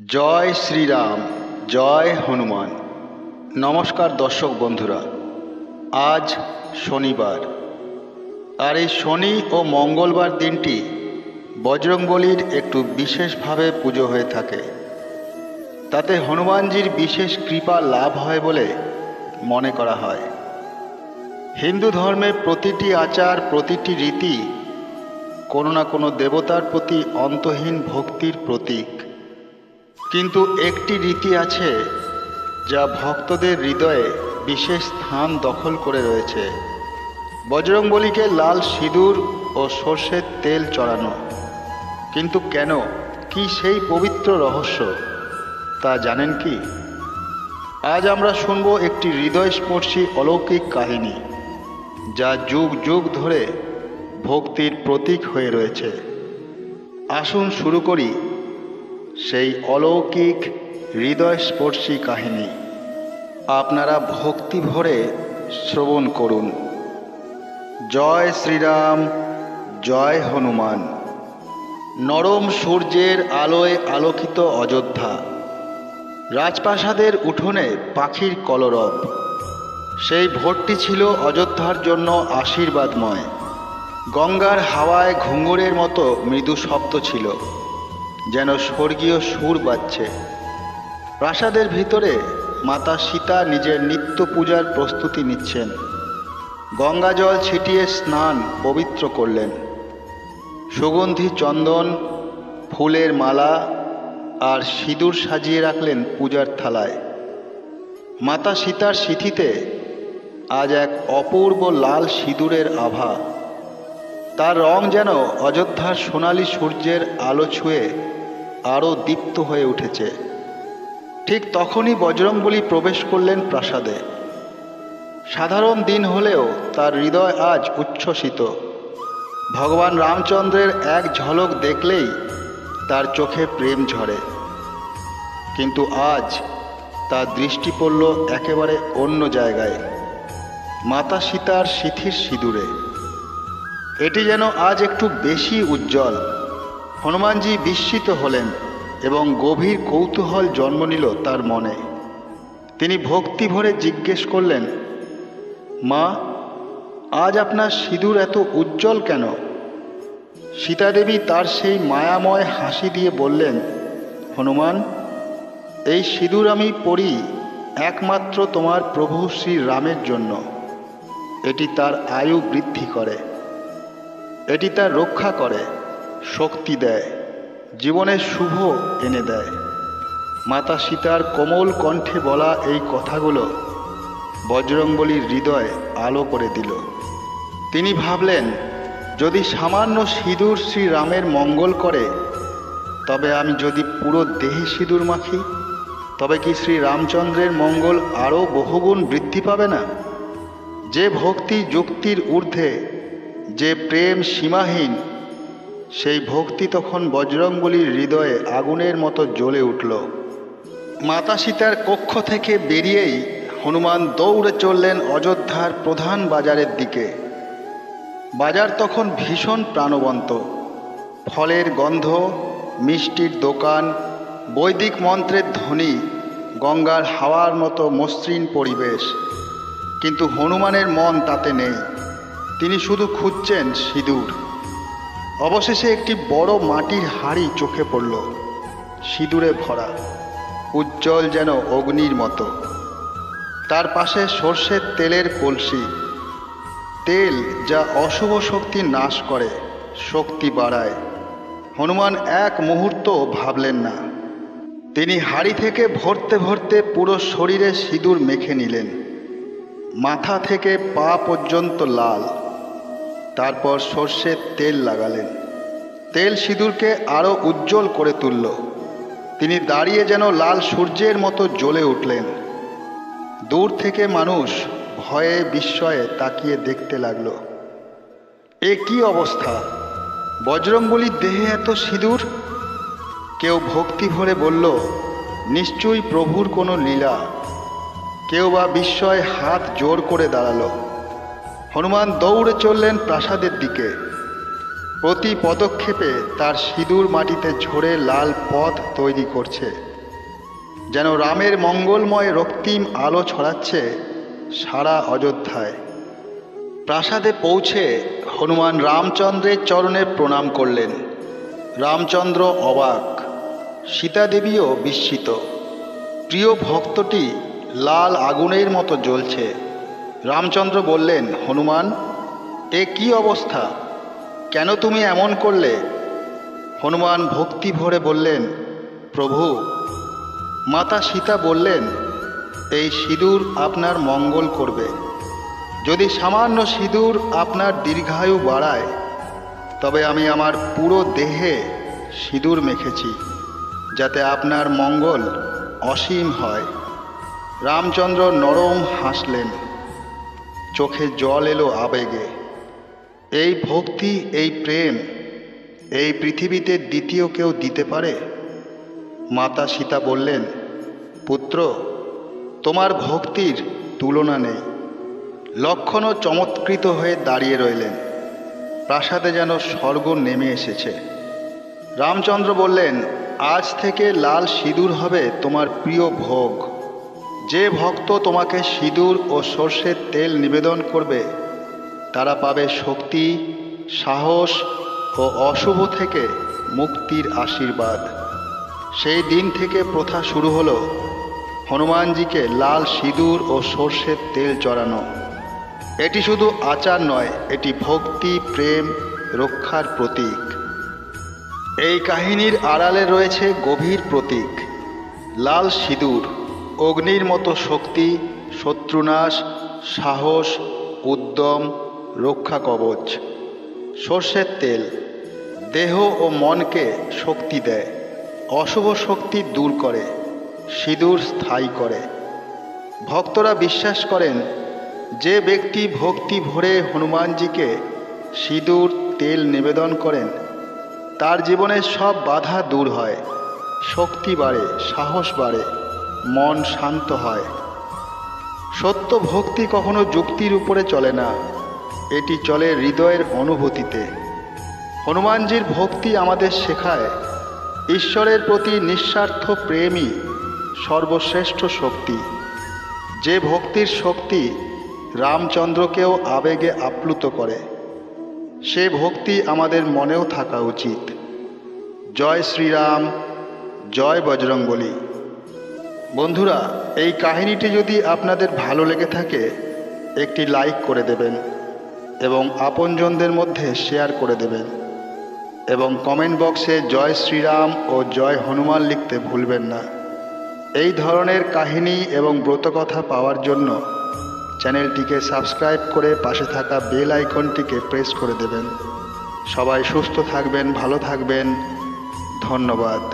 जय श्री राम जय हनुमान। नमस्कार दर्शक बंधुरा, आज शनिवार और ये शनि और मंगलवार दिनटी बजरंगबलीर एकटू विशेष भावे पुजो हये थाके। ताते हनुमानजीर विशेष कृपा लाभ हय बोले मने करा हय। हिंदू धर्मे प्रतिटी आचार प्रतिटी रीति कोनो ना कोनो देवतार प्रति अंतहीन भक्तिर प्रतीक। किन्तु एकटी रीति आछे जा भक्तদের हृदये विशेष स्थान दखल करे रयेछे। बजरंगबलीके लाल सिंदूर और सर्षेर तेल चढ़ानो। किन्तु केन, कि सेई पवित्र रहस्य ता जानेन कि? आज आमरा शुनबो एकटी हृदयस्पर्शी अलौकिक काहिनी जा जुग जुग धरे भक्तिर प्रतीक हये रयेछे। आसुन शुरू करी সেই অলৌকিক হৃদয়স্পর্শী কাহিনী। আপনারা ভক্তি ভরে শ্রবণ করুন। জয় শ্রীরাম জয় হনুমান। নরম সূর্যের আলোয় আলোকিত অযোধ্যা। রাজপ্রাসাদের উঠোনে পাখির কলরব। সেই ভোরটি ছিল অযোধ্যার জন্য আশীর্বাদময়। গঙ্গার হাওয়ায় ঘুঙুরের মতো মৃদু শব্দ ছিল, যেন স্বর্গীয় সুর বাজছে। প্রাসাদের ভিতরে মাতা সীতা নিজের নিত্য পূজার প্রস্তুতি নিচ্ছেন। গঙ্গা জল ছিটিয়ে স্নান পবিত্র করলেন। সুগন্ধি চন্দন, ফুলের মালা আর সিঁদুর সাজিয়ে রাখলেন পূজার থালায়। মাতা সীতার সিঁথিতে আজ এক অপূর্ব লাল সিঁদুরের আভা। তার রং যেন অযোধ্যার সোনালী সূর্যের আলো ছুঁয়ে আরও দীপ্ত হয়ে উঠেছে। ঠিক তখনই বজরংবলী প্রবেশ করলেন প্রাসাদে। সাধারণ দিন হলেও তার হৃদয় আজ উচ্ছ্বসিত। ভগবান রামচন্দ্রের এক ঝলক দেখলেই তার চোখে প্রেম ঝরে। কিন্তু আজ তার দৃষ্টি পড়ল একেবারে অন্য জায়গায়, মাতা সীতার সিঁথির সিঁদুরে। এটি যেন আজ একটু বেশি উজ্জ্বল। হনুমানজি বিস্মিত হলেন এবং গভীর কৌতূহল জন্ম নিল তার মনে। তিনি ভক্তি ভরে জিজ্ঞেস করলেন, মা, আজ আপনার সিঁদুর এত উজ্জ্বল কেন? সীতাদেবী তার সেই মায়াময় হাসি দিয়ে বললেন, হনুমান, এই সিঁদুর আমি পরি একমাত্র তোমার প্রভু শ্রী রামের জন্য। এটি তার আয়ু বৃদ্ধি করে, এটি তার রক্ষা করে, শক্তি দেয়, জীবনের শুভ এনে দেয়। মাতা সীতার কোমল কণ্ঠে বলা এই কথাগুলো বজরংবলীর হৃদয় আলো করে দিল। তিনি ভাবলেন, যদি সামান্য সিঁদুর শ্রীরামের মঙ্গল করে, তবে আমি যদি পুরো দেহে সিঁদুর মাখি, তবে কি শ্রী রামচন্দ্রের মঙ্গল আরও বহুগুণ বৃদ্ধি পাবে না? যে ভক্তি যুক্তির ঊর্ধ্বে, যে প্রেম সীমাহীন, সেই ভক্তি তখন বজরংবলীর হৃদয়ে আগুনের মতো জ্বলে উঠল। মাতা সীতার কক্ষ থেকে বেরিয়েই হনুমান দৌড়ে চললেন অযোধ্যার প্রধান বাজারের দিকে। বাজার তখন ভীষণ প্রাণবন্ত। ফলের গন্ধ, মিষ্টির দোকান, বৈদিক মন্ত্রের ধ্বনি, গঙ্গার হাওয়ার মতো মসৃণ পরিবেশ। কিন্তু হনুমানের মন তাতে নেই। তিনি শুধু খুঁজছেন সিঁদুর। অবশেষে একটি বড় মাটির হাঁড়ি চোখে পড়ল, সিঁদুরে ভরা, উজ্জ্বল যেন অগ্নির মতো। তার পাশে সর্ষের তেলের কলসি। তেল যা অশুভ শক্তি নাশ করে, শক্তি বাড়ায়। হনুমান এক মুহূর্ত ভাবলেন না। তিনি হাঁড়ি থেকে ভরতে ভরতে পুরো শরীরে সিঁদুর মেখে নিলেন। মাথা থেকে পা পর্যন্ত লাল। তারপর সর্ষের তেল লাগালেন। তেল সিঁদুরকে আরও উজ্জ্বল করে তুলল। তিনি দাঁড়িয়ে যেন লাল সূর্যের মতো জ্বলে উঠলেন। দূর থেকে মানুষ ভয়ে বিস্ময়ে তাকিয়ে দেখতে লাগল। এ কি অবস্থা? বজরংবলীর দেহে এত সিঁদুর? কেউ ভক্তি ভরে বলল, নিশ্চয়ই প্রভুর কোনো লীলা। কেউ বা বিস্ময়ে হাত জোর করে দাঁড়ালো। হনুমান দৌড়ে চললেন প্রাসাদের দিকে। প্রতি পদক্ষেপে তার সিঁদুর মাটিতে ঝরে লাল পথ তৈরি করছে। যেন রামের মঙ্গলময় রক্তিম আলো ছড়াচ্ছে সারা অযোধ্যায়। প্রাসাদে পৌঁছে হনুমান রামচন্দ্রের চরণে প্রণাম করলেন। রামচন্দ্র অবাক, সীতাদেবীও বিস্মিত। প্রিয় ভক্তটি লাল আগুনের মতো জ্বলছে। রামচন্দ্র বললেন, হনুমান, এ কি অবস্থা? কেন তুমি এমন করলে? হনুমান ভক্তি ভরে বললেন, প্রভু, মাতা সীতা বললেন এই সিঁদুর আপনার মঙ্গল করবে। যদি সামান্য সিঁদুর আপনার দীর্ঘায়ু বাড়ায়, তবে আমি আমার পুরো দেহে সিঁদুর মেখেছি, যাতে আপনার মঙ্গল অসীম হয়। রামচন্দ্র নরম হাসলেন, চোখে জল এলো আবেগে। এই ভক্তি, এই প্রেম এই পৃথিবীতে দ্বিতীয় কেউ দিতে পারে? মাতা সীতা বললেন, পুত্র, তোমার ভক্তির তুলনা নেই। লক্ষ্মণও চমৎকৃত হয়ে দাঁড়িয়ে রইলেন। প্রাসাদে যেন স্বর্গ নেমে এসেছে। রামচন্দ্র বললেন, আজ থেকে লাল সিঁদুর হবে তোমার প্রিয় ভোগ। যে ভক্ত তোমাকে সিঁদুর ও সর্ষের তেল নিবেদন করবে, তারা পাবে শক্তি, সাহস ও অশুভ থেকে মুক্তির আশীর্বাদ। সেই দিন থেকে প্রথা শুরু হলো হনুমানজিকে লাল সিঁদুর ও সর্ষের তেল চড়ানো। এটি শুধু আচার নয়, এটি ভক্তি, প্রেম, রক্ষার প্রতীক। এই কাহিনীর আড়ালে রয়েছে গভীর প্রতীক। লাল সিঁদুর অগ্নির মতো শক্তি, শত্রুনাশ, সাহস, উদ্যম, রক্ষা কবচ। সর্ষের তেল দেহ ও মনকে শক্তি দেয়, অশুভ শক্তি দূর করে, সিঁদুর স্থায়ী করে। ভক্তরা বিশ্বাস করেন, যে ব্যক্তি ভক্তি ভরে হনুমানজিকে সিঁদুর তেল নিবেদন করেন, তার জীবনের সব বাধা দূর হয়, শক্তি বাড়ে, সাহস বাড়ে, মন শান্ত হয়। সত্য ভক্তি কখনো যুক্তির উপরে চলে না, এটি চলে হৃদয়ের অনুভূতিতে। হনুমানজির ভক্তি আমাদের শেখায়, ঈশ্বরের প্রতি নিঃস্বার্থ প্রেমই সর্বশ্রেষ্ঠ শক্তি। যে ভক্তির শক্তি রামচন্দ্রকেও আবেগে আপ্লুত করে, সে ভক্তি আমাদের মনেও থাকা উচিত। জয় শ্রীরাম, জয় বজরংবলী। বন্ধুরা, এই কাহিনীটি যদি আপনাদের ভালো লেগে থাকে, একটি লাইক করে দেবেন এবং আপনজনদের মধ্যে শেয়ার করে দেবেন, এবং কমেন্ট বক্সে জয় শ্রীরাম ও জয় হনুমান লিখতে ভুলবেন না। এই ধরনের কাহিনী এবং ব্রতকথা পাওয়ার জন্য চ্যানেলটিকে সাবস্ক্রাইব করে পাশে থাকা বেল আইকনটিকে প্রেস করে দেবেন। সবাই সুস্থ থাকবেন, ভালো থাকবেন। ধন্যবাদ।